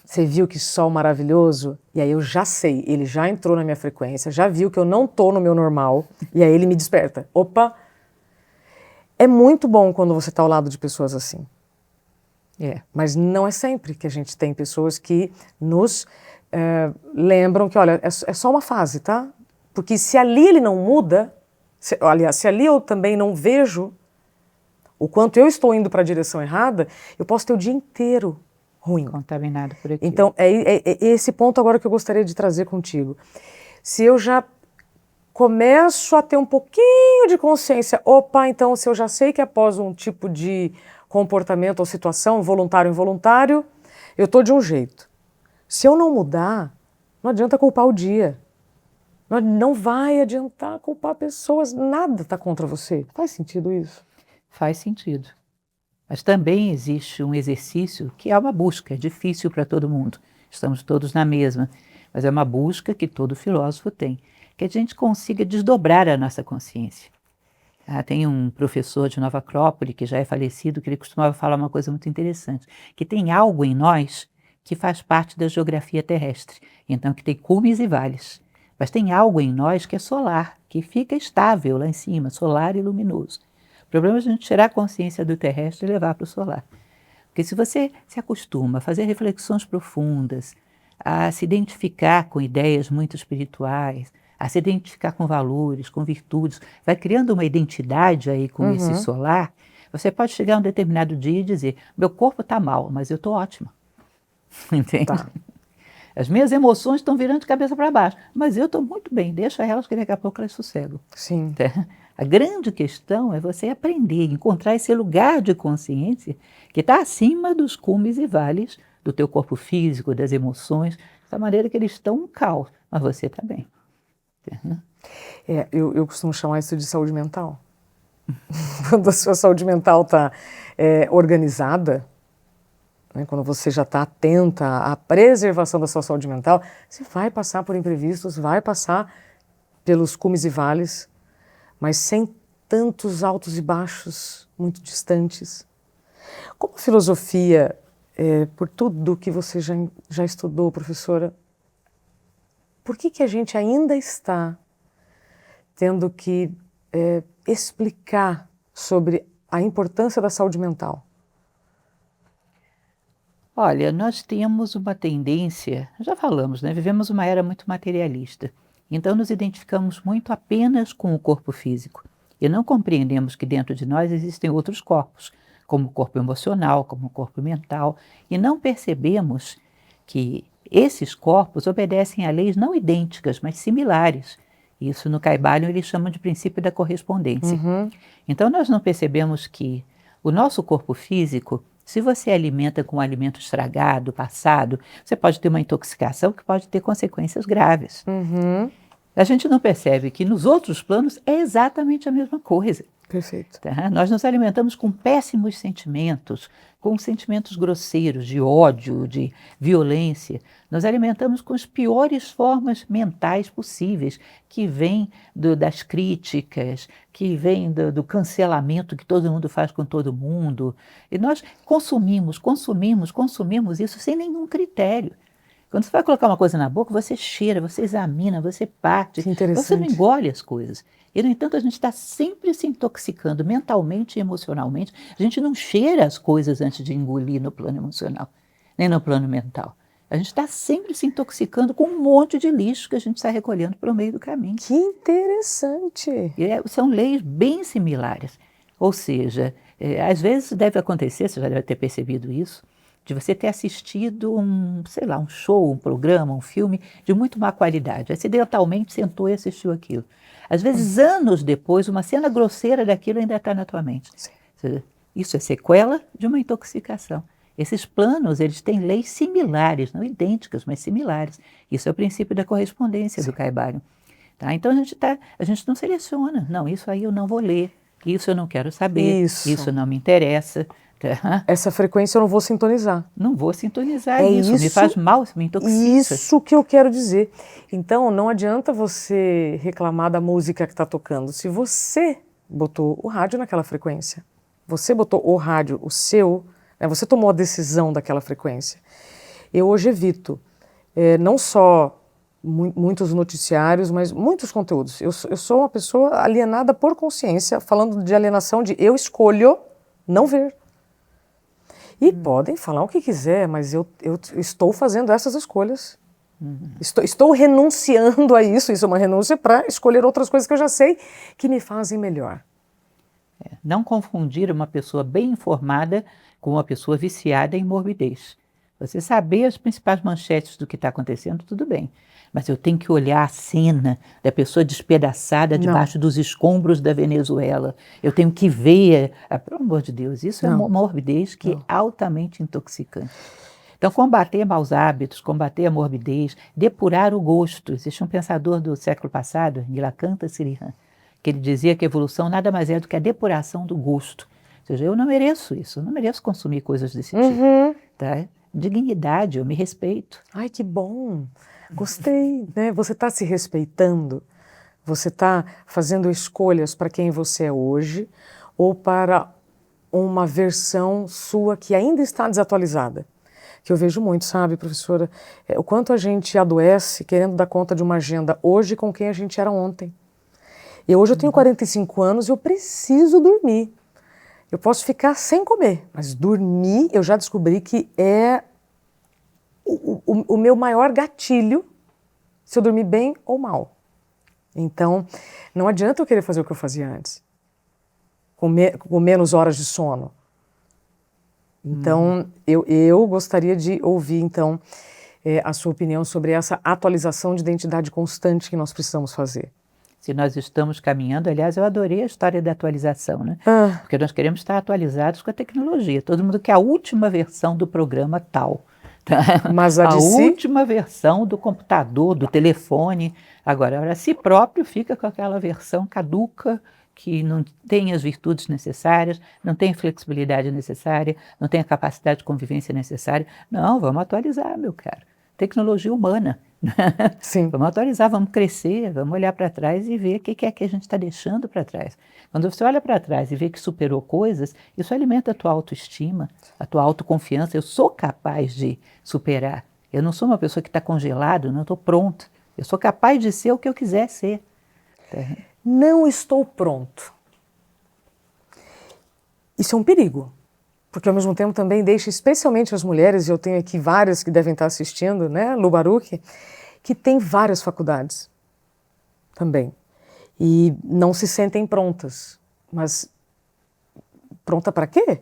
Você viu que sol maravilhoso? E aí eu já sei, ele já entrou na minha frequência, já viu que eu não tô no meu normal, e aí ele me desperta. Opa! É muito bom quando você tá ao lado de pessoas assim. Mas não é sempre que a gente tem pessoas que nos lembram que, olha, é só uma fase, tá? Porque se ali ele não muda, aliás, se ali eu também não vejo o quanto eu estou indo para a direção errada, eu posso ter o dia inteiro ruim. Contaminado por aquilo. Então, é esse ponto agora que eu gostaria de trazer contigo. Se eu já começo a ter um pouquinho de consciência, opa, então se eu já sei que após um tipo de comportamento ou situação, voluntário ou involuntário, eu estou de um jeito. Se eu não mudar, não adianta culpar o dia. Não vai adiantar culpar pessoas, nada está contra você. Faz sentido isso? Faz sentido. Mas também existe um exercício que é uma busca, é difícil para todo mundo. Estamos todos na mesma, mas é uma busca que todo filósofo tem, que a gente consiga desdobrar a nossa consciência. Tem um professor de Nova Acrópole, que já é falecido, que ele costumava falar uma coisa muito interessante, que tem algo em nós que faz parte da geografia terrestre, então que tem cumes e vales. Mas tem algo em nós que é solar, que fica estável lá em cima, solar e luminoso. O problema é a gente tirar a consciência do terrestre e levar para o solar. Porque se você se acostuma a fazer reflexões profundas, a se identificar com ideias muito espirituais, a se identificar com valores, com virtudes, vai criando uma identidade aí com esse solar, você pode chegar a um determinado dia e dizer, meu corpo está mal, mas eu estou ótima. Entende? Tá. As minhas emoções estão virando de cabeça para baixo, mas eu estou muito bem, deixa elas que daqui a pouco elas sossegam. Sim. A grande questão é você aprender, encontrar esse lugar de consciência que está acima dos cumes e vales do teu corpo físico, das emoções, de maneira que eles estão um caos, mas você está bem. Eu costumo chamar isso de saúde mental. Quando a sua saúde mental está organizada, né, quando você já está atenta à preservação da sua saúde mental, você vai passar por imprevistos, vai passar pelos cumes e vales, mas sem tantos altos e baixos muito distantes. Como a filosofia, por tudo que você já estudou, professora, por que a gente ainda está tendo que explicar sobre a importância da saúde mental? Olha, nós temos uma tendência, já falamos, né? Vivemos uma era muito materialista. Então nos identificamos muito apenas com o corpo físico e não compreendemos que dentro de nós existem outros corpos, como o corpo emocional, como o corpo mental, e não percebemos que esses corpos obedecem a leis não idênticas, mas similares. Isso no Caibalion eles chamam de princípio da correspondência. Então nós não percebemos que o nosso corpo físico, se você alimenta com um alimento estragado, passado, você pode ter uma intoxicação que pode ter consequências graves. A gente não percebe que nos outros planos é exatamente a mesma coisa. Perfeito. Tá? Nós nos alimentamos com péssimos sentimentos, com sentimentos grosseiros, de ódio, de violência. Nos alimentamos com as piores formas mentais possíveis, que vêm das críticas, que vêm do cancelamento que todo mundo faz com todo mundo. E nós consumimos isso sem nenhum critério. Quando você vai colocar uma coisa na boca, você cheira, você examina, você parte. Que interessante. Você não engole as coisas. E, no entanto, a gente está sempre se intoxicando mentalmente e emocionalmente. A gente não cheira as coisas antes de engolir no plano emocional, nem no plano mental. A gente está sempre se intoxicando com um monte de lixo que a gente está recolhendo pelo meio do caminho. Que interessante! E são leis bem similares. Ou seja, às vezes deve acontecer, você já deve ter percebido isso, de você ter assistido um show, um programa, um filme de muito má qualidade. Acidentalmente sentou e assistiu aquilo. Às vezes, anos depois, uma cena grosseira daquilo ainda está na tua mente. Sim. Isso é sequela de uma intoxicação. Esses planos, eles têm leis similares, não idênticas, mas similares. Isso é o princípio da correspondência do Caibalion. Tá? Então, a gente não seleciona. Não, isso aí eu não vou ler. Isso eu não quero saber. Isso não me interessa. Essa frequência eu não vou sintonizar. Não vou sintonizar isso. Me faz mal, isso me intoxica. Isso que eu quero dizer. Então, não adianta você reclamar da música que está tocando. Se você botou o rádio naquela frequência, você botou o rádio, o seu, você tomou a decisão daquela frequência. Eu hoje evito não só muitos noticiários, mas muitos conteúdos. Eu sou uma pessoa alienada por consciência, falando de alienação de eu escolho não ver. E podem falar o que quiser, mas eu estou fazendo essas escolhas. Estou renunciando a isso é uma renúncia para escolher outras coisas que eu já sei que me fazem melhor. Não confundir uma pessoa bem informada com uma pessoa viciada em morbidez. Você saber as principais manchetes do que está acontecendo, tudo bem. Mas eu tenho que olhar a cena da pessoa despedaçada debaixo dos escombros da Venezuela. Eu tenho que ver, pelo amor de Deus, isso é uma morbidez que é altamente intoxicante. Então, combater maus hábitos, combater a morbidez, depurar o gosto. Existe um pensador do século passado, Nilakanta Sirihan, que ele dizia que a evolução nada mais é do que a depuração do gosto. Ou seja, eu não mereço isso, eu não mereço consumir coisas desse tipo. Tá? Dignidade, eu me respeito. Ai, que bom! Gostei, né? Você está se respeitando, você está fazendo escolhas para quem você é hoje ou para uma versão sua que ainda está desatualizada. Que eu vejo muito, sabe, professora? O quanto a gente adoece querendo dar conta de uma agenda hoje com quem a gente era ontem. E hoje eu tenho 45 anos e eu preciso dormir. Eu posso ficar sem comer, mas dormir eu já descobri que é o meu maior gatilho se eu dormir bem ou mal. Então, não adianta eu querer fazer o que eu fazia antes, com menos horas de sono. Então, eu gostaria de ouvir, então, a sua opinião sobre essa atualização de identidade constante que nós precisamos fazer. Se nós estamos caminhando, aliás, eu adorei a história da atualização, né? Porque nós queremos estar atualizados com a tecnologia. Todo mundo quer a última versão do programa tal. Mas a última versão do computador, do telefone. Agora, a si próprio fica com aquela versão caduca, que não tem as virtudes necessárias, não tem a flexibilidade necessária, não tem a capacidade de convivência necessária. Não, vamos atualizar, meu caro. Tecnologia humana. Sim. Vamos atualizar, vamos crescer, vamos olhar para trás e ver o que é que a gente está deixando para trás. Quando você olha para trás e vê que superou coisas, isso alimenta a tua autoestima, a tua autoconfiança. Eu sou capaz de superar. Eu não sou uma pessoa que está congelada, não estou pronta. Eu sou capaz de ser o que eu quiser ser. Não estou pronto. Isso é um perigo. Porque ao mesmo tempo também deixa especialmente as mulheres, e eu tenho aqui várias que devem estar assistindo, né, Lu Baruch, que tem várias faculdades também. E não se sentem prontas. Mas pronta para quê?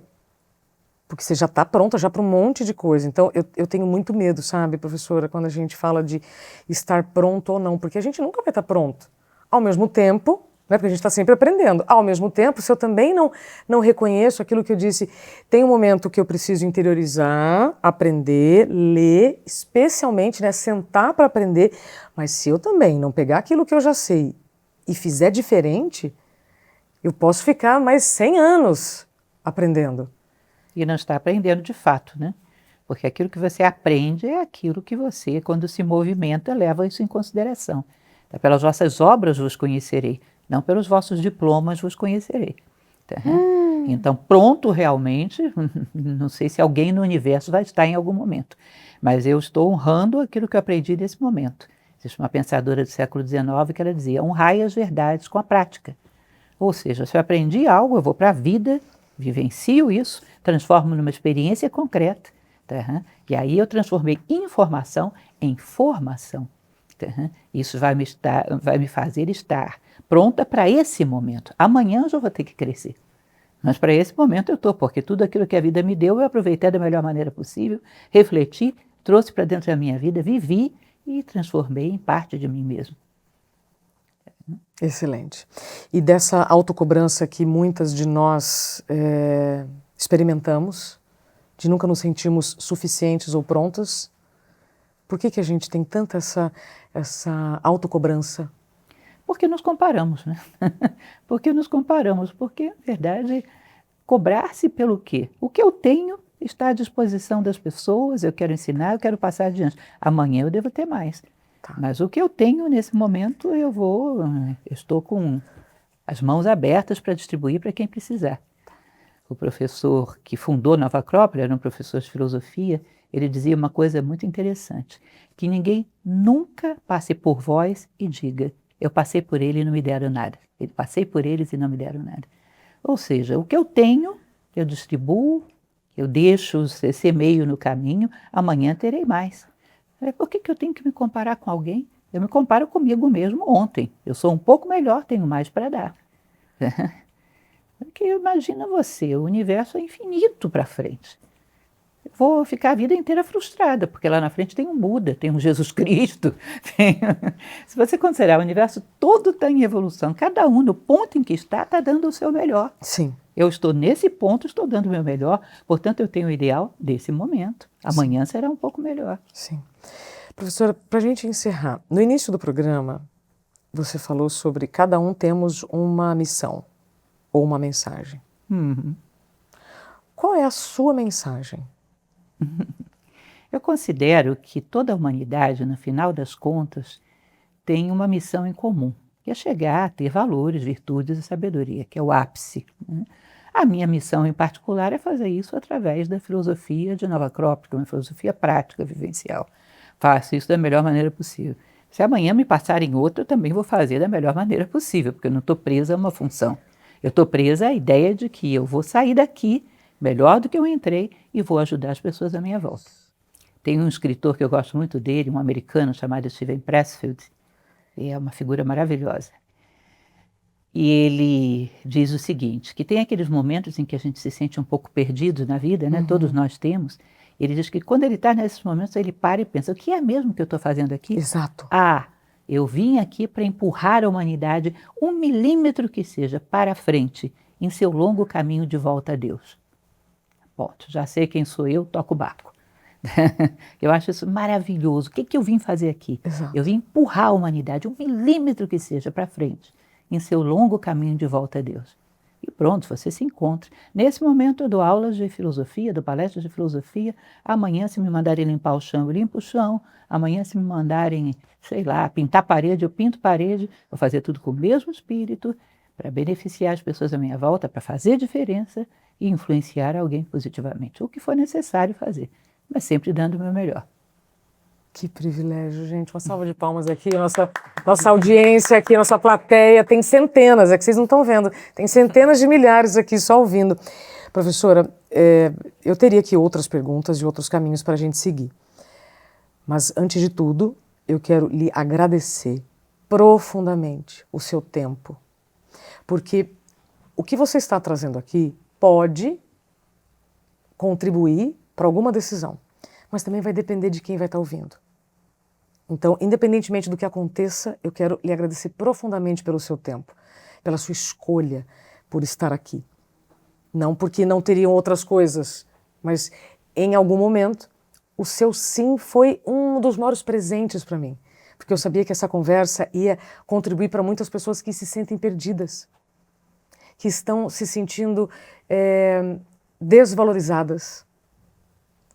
Porque você já está pronta já para um monte de coisa. Então eu tenho muito medo, sabe, professora, quando a gente fala de estar pronto ou não, porque a gente nunca vai estar pronto. Ao mesmo tempo, porque a gente está sempre aprendendo. Ao mesmo tempo, se eu também não reconheço aquilo que eu disse, tem um momento que eu preciso interiorizar, aprender, ler, especialmente, né, sentar para aprender, mas se eu também não pegar aquilo que eu já sei e fizer diferente, eu posso ficar mais 100 anos aprendendo. E não está aprendendo de fato, né? Porque aquilo que você aprende é aquilo que você, quando se movimenta, leva isso em consideração. Então, pelas vossas obras vos conhecerei. Não pelos vossos diplomas vos conhecerei. Tá? Então, pronto realmente, não sei se alguém no universo vai estar em algum momento, mas eu estou honrando aquilo que eu aprendi nesse momento. Existe uma pensadora do século XIX que ela dizia, honrai as verdades com a prática. Ou seja, se eu aprendi algo, eu vou para a vida, vivencio isso, transformo numa experiência concreta. Tá? E aí eu transformei informação em formação. Tá? Isso vai me fazer estar pronta para esse momento. Amanhã eu já vou ter que crescer. Mas para esse momento eu estou, porque tudo aquilo que a vida me deu eu aproveitei da melhor maneira possível, refleti, trouxe para dentro da minha vida, vivi e transformei em parte de mim mesmo. Excelente. E dessa autocobrança que muitas de nós experimentamos, de nunca nos sentirmos suficientes ou prontas, por que a gente tem tanta essa autocobrança? Porque nos comparamos, né? Porque nos comparamos, porque, na verdade, cobrar-se pelo quê? O que eu tenho está à disposição das pessoas, eu quero ensinar, eu quero passar adiante. Amanhã eu devo ter mais. Tá. Mas o que eu tenho nesse momento, eu estou com as mãos abertas para distribuir para quem precisar. O professor que fundou Nova Acrópole, era um professor de filosofia, ele dizia uma coisa muito interessante, que ninguém nunca passe por vós e diga, eu passei por ele e não me deram nada. Eu passei por eles e não me deram nada. Ou seja, o que eu tenho, eu distribuo, eu deixo, semeio no caminho, amanhã terei mais. Por que eu tenho que me comparar com alguém? Eu me comparo comigo mesmo ontem. Eu sou um pouco melhor, tenho mais para dar. Porque imagina você, o universo é infinito para frente. Eu vou ficar a vida inteira frustrada, porque lá na frente tem um Buda, tem um Jesus Cristo. Se você considerar, o universo todo está em evolução. Cada um, no ponto em que está dando o seu melhor. Sim. Eu estou nesse ponto, estou dando o meu melhor, portanto eu tenho o ideal desse momento. Amanhã será um pouco melhor. Sim. Professora, para a gente encerrar, no início do programa, você falou sobre cada um temos uma missão ou uma mensagem. Uhum. Qual é a sua mensagem? Eu considero que toda a humanidade, no final das contas, tem uma missão em comum, que é chegar a ter valores, virtudes e sabedoria, que é o ápice. Né? A minha missão em particular é fazer isso através da filosofia de Nova Acrópole, uma filosofia prática, vivencial. Faço isso da melhor maneira possível. Se amanhã me passarem outra, eu também vou fazer da melhor maneira possível, porque eu não estou presa a uma função. Eu estou presa à ideia de que eu vou sair daqui melhor do que eu entrei e vou ajudar as pessoas à minha volta. Tem um escritor que eu gosto muito dele, um americano chamado Steven Pressfield, é uma figura maravilhosa. E ele diz o seguinte, que tem aqueles momentos em que a gente se sente um pouco perdido na vida, né? Todos nós temos. Ele diz que quando ele está nesses momentos, ele para e pensa, o que é mesmo que eu estou fazendo aqui? Exato. Eu vim aqui para empurrar a humanidade 1 milímetro que seja para frente em seu longo caminho de volta a Deus. Ponto. Já sei quem sou eu, toco o barco. Eu acho isso maravilhoso. O que eu vim fazer aqui? Exato. Eu vim empurrar a humanidade 1 milímetro que seja para frente em seu longo caminho de volta a Deus. E pronto, você se encontra. Nesse momento eu dou aulas de filosofia, dou palestras de filosofia. Amanhã, se me mandarem limpar o chão, eu limpo o chão. Amanhã, se me mandarem, sei lá, pintar parede, eu pinto parede. Vou fazer tudo com o mesmo espírito para beneficiar as pessoas à minha volta, para fazer diferença e influenciar alguém positivamente. O que for necessário fazer, mas sempre dando o meu melhor. Que privilégio, gente. Uma salva de palmas aqui. Nossa audiência aqui, nossa plateia. Tem centenas, é que vocês não estão vendo. Tem centenas de milhares aqui só ouvindo. Professora, eu teria aqui outras perguntas e outros caminhos para a gente seguir. Mas, antes de tudo, eu quero lhe agradecer profundamente o seu tempo. Porque o que você está trazendo aqui pode contribuir para alguma decisão, mas também vai depender de quem vai estar ouvindo. Então, independentemente do que aconteça, eu quero lhe agradecer profundamente pelo seu tempo, pela sua escolha por estar aqui. Não porque não teriam outras coisas, mas em algum momento o seu sim foi um dos maiores presentes para mim, porque eu sabia que essa conversa ia contribuir para muitas pessoas que se sentem perdidas, que estão se sentindo desvalorizadas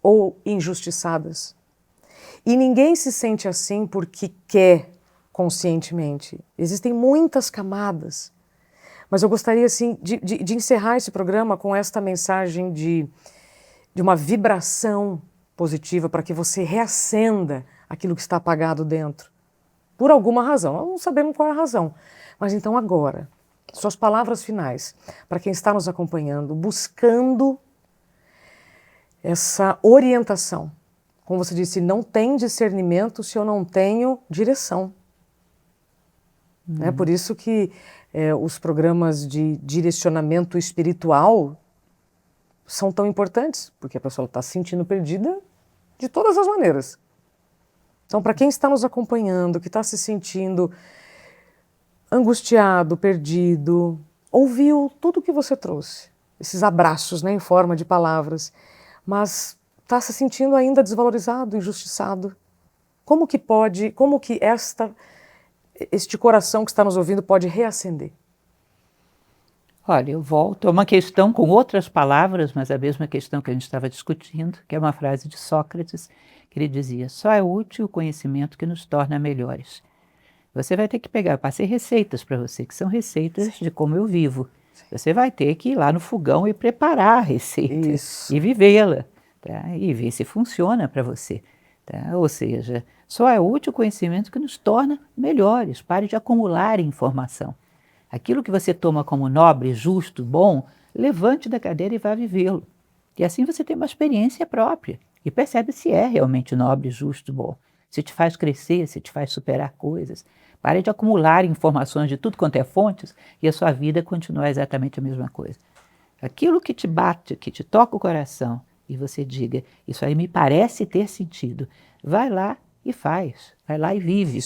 ou injustiçadas. E ninguém se sente assim porque quer conscientemente. Existem muitas camadas, Mas eu gostaria, assim, de encerrar esse programa com esta mensagem de uma vibração positiva para que você reacenda aquilo que está apagado dentro. Por alguma razão. Nós não sabemos qual é a razão. Mas então agora, suas palavras finais, para quem está nos acompanhando, buscando essa orientação. Como você disse, não tem discernimento se eu não tenho direção. Por isso que os programas de direcionamento espiritual são tão importantes, porque a pessoa está se sentindo perdida de todas as maneiras. Então, para quem está nos acompanhando, que está se sentindo angustiado, perdido, ouviu tudo o que você trouxe, esses abraços, né, em forma de palavras, mas está se sentindo ainda desvalorizado, injustiçado. Como que este coração que está nos ouvindo pode reacender? Olha, eu volto a uma questão com outras palavras, mas a mesma questão que a gente estava discutindo, que é uma frase de Sócrates, que ele dizia: só é útil o conhecimento que nos torna melhores. Você vai ter que pegar, eu passei receitas para você, que são receitas de como eu vivo. Você vai ter que ir lá no fogão e preparar a receita e vivê-la, tá? E ver se funciona para você. Tá? Ou seja, só é útil o conhecimento que nos torna melhores. Pare de acumular informação. Aquilo que você toma como nobre, justo, bom, levante da cadeira e vá vivê-lo. E assim você tem uma experiência própria e percebe se é realmente nobre, justo, bom. Se te faz crescer, se te faz superar coisas. Pare de acumular informações de tudo quanto é fontes e a sua vida continua exatamente a mesma coisa. Aquilo que te bate, que te toca o coração e você diga, isso aí me parece ter sentido, vai lá e faz, vai lá e vive.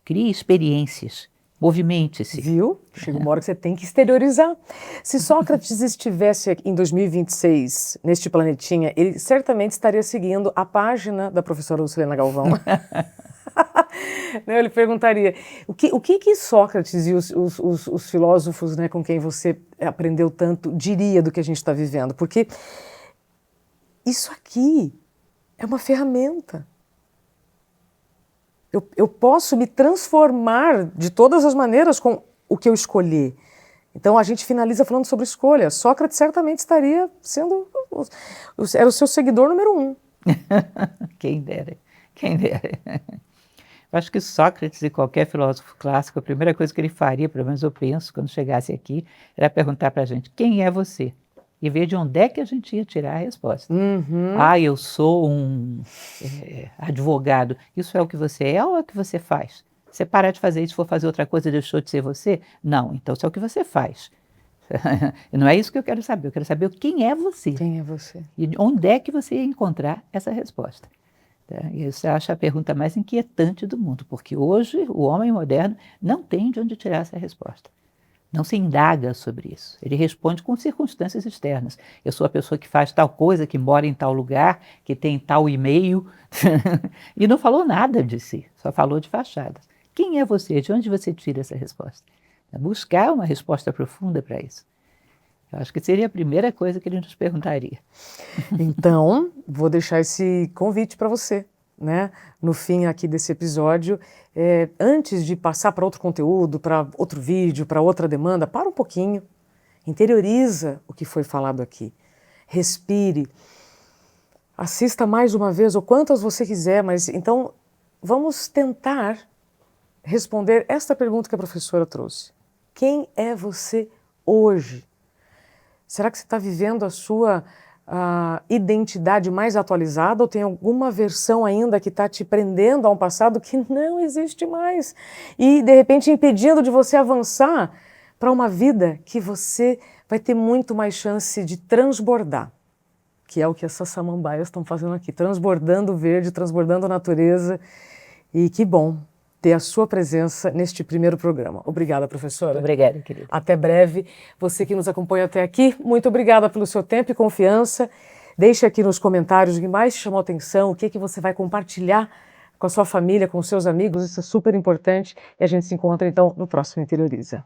Crie experiências. Movimente-se. Viu? Chega uma hora que você tem que exteriorizar. Se Sócrates estivesse em 2026, neste planetinha, ele certamente estaria seguindo a página da professora Lucilena Galvão. Ele perguntaria, o que Sócrates e os filósofos, né, com quem você aprendeu tanto diria do que a gente está vivendo? Porque isso aqui é uma ferramenta. Eu posso me transformar de todas as maneiras com o que eu escolher. Então a gente finaliza falando sobre escolha. Sócrates certamente estaria sendo... Era o seu seguidor número 1. Quem dera, quem dera. Eu acho que Sócrates e qualquer filósofo clássico, a primeira coisa que ele faria, pelo menos eu penso, quando chegasse aqui, era perguntar para a gente, quem é você? E ver de onde é que a gente ia tirar a resposta. Ah, eu sou um advogado. Isso é o que você é ou é o que você faz? Você parar de fazer isso, for fazer outra coisa, deixou de ser você? Não, então isso é o que você faz. Não é isso que eu quero saber. Eu quero saber quem é você. Quem é você? E onde é que você ia encontrar essa resposta. E isso eu acho a pergunta mais inquietante do mundo, porque hoje o homem moderno não tem de onde tirar essa resposta. Não se indaga sobre isso. Ele responde com circunstâncias externas. Eu sou a pessoa que faz tal coisa, que mora em tal lugar, que tem tal e-mail, e não falou nada de si, só falou de fachada. Quem é você? De onde você tira essa resposta? Buscar uma resposta profunda para isso. Eu acho que seria a primeira coisa que ele nos perguntaria. Então, vou deixar esse convite para você, né? No fim aqui desse episódio, antes de passar para outro conteúdo, para outro vídeo, para outra demanda, para um pouquinho, interioriza o que foi falado aqui, respire, assista mais uma vez ou quantas você quiser, mas então vamos tentar responder esta pergunta que a professora trouxe. Quem é você hoje? Será que você está vivendo a sua identidade mais atualizada ou tem alguma versão ainda que está te prendendo a um passado que não existe mais e, de repente, impedindo de você avançar para uma vida que você vai ter muito mais chance de transbordar, que é o que essas samambaias estão fazendo aqui, transbordando o verde, transbordando a natureza. E que bom ter a sua presença neste primeiro programa. Obrigada, professora. Obrigada, querida. Até breve. Você que nos acompanha até aqui, muito obrigada pelo seu tempo e confiança. Deixe aqui nos comentários o que mais te chamou a atenção, o que você vai compartilhar com a sua família, com os seus amigos. Isso é super importante. E a gente se encontra, então, no próximo Interioriza.